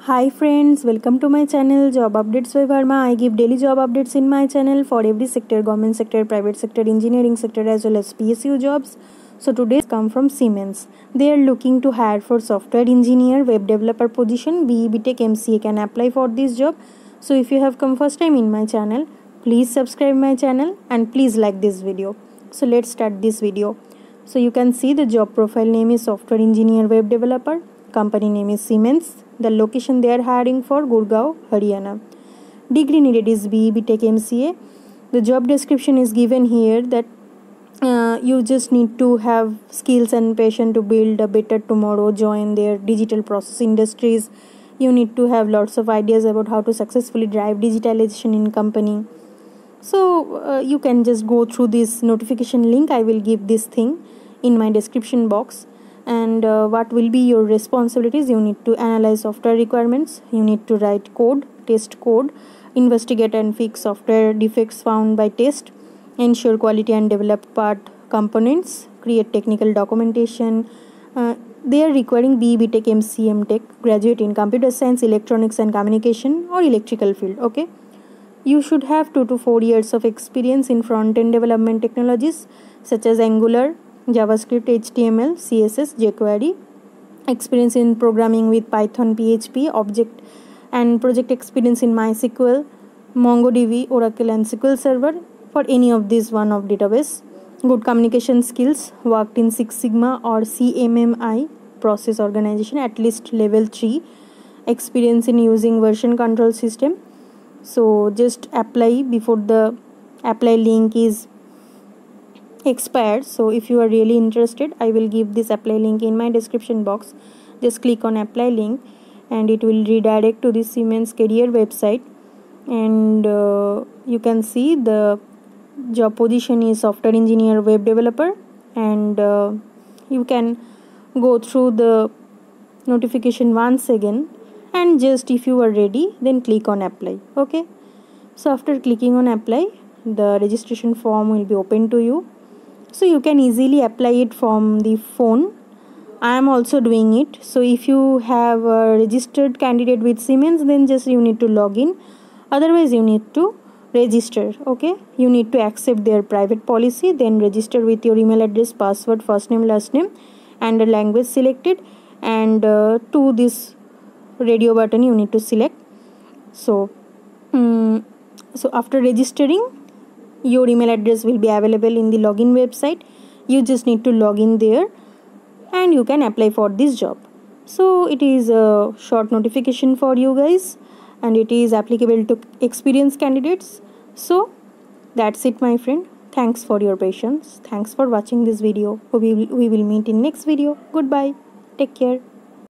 Hi friends, welcome to my channel Job Updates by Verma. I give daily job updates in my channel for every sector, government sector, private sector, engineering sector as well as PSU jobs. So today's come from Siemens. They are looking to hire for software engineer, web developer position. BE, BTech, MCA can apply for this job. So if you have come first time in my channel, please subscribe my channel and please like this video. So let's start this video. So you can see the job profile name is software engineer, web developer. Company name is Siemens. The location they are hiring for Gurgaon, Haryana. Degree needed is BE, BTech, MCA. The job description is given here that you just need to have skills and passion to build a better tomorrow, join their digital process industries. You need to have lots of ideas about how to successfully drive digitalization in company. So you can just go through this notification link. I will give this thing in my description box. And what will be your responsibilities? You need to analyze software requirements, you need to write code, test code, investigate and fix software defects found by test, ensure quality and develop part components, create technical documentation. They are requiring BE, BTech, MCA, Tech, graduate in computer science, electronics and communication or electrical field. Okay, you should have 2 to 4 years of experience in front-end development technologies such as Angular, JavaScript, HTML, CSS, jQuery, experience in programming with Python, PHP, object and project experience in MySQL, MongoDB, Oracle and SQL Server for any of these one of database. Good communication skills, worked in Six Sigma or CMMI process organization at least level 3, experience in using version control system. So just apply before the apply link is expired. So if you are really interested, I will give this apply link in my description box. Just click on apply link and it will redirect to the Siemens career website, and you can see the job position is software engineer, web developer, and you can go through the notification once again, and just if you are ready then click on apply. Okay, so after clicking on apply, the registration form will be open to you. So you can easily apply it from the phone. I am also doing it. So if you have a registered candidate with Siemens, then just you need to log in. Otherwise you need to register. Okay, you need to accept their private policy, then register with your email address, password, first name, last name, and the language selected, and to this radio button you need to select. So so after registering, your email address will be available in the login website. You just need to log in there and you can apply for this job. So it is a short notification for you guys and it is applicable to experienced candidates. So that's it, my friend. Thanks for your patience. Thanks for watching this video. We will meet in next video. Goodbye. Take care.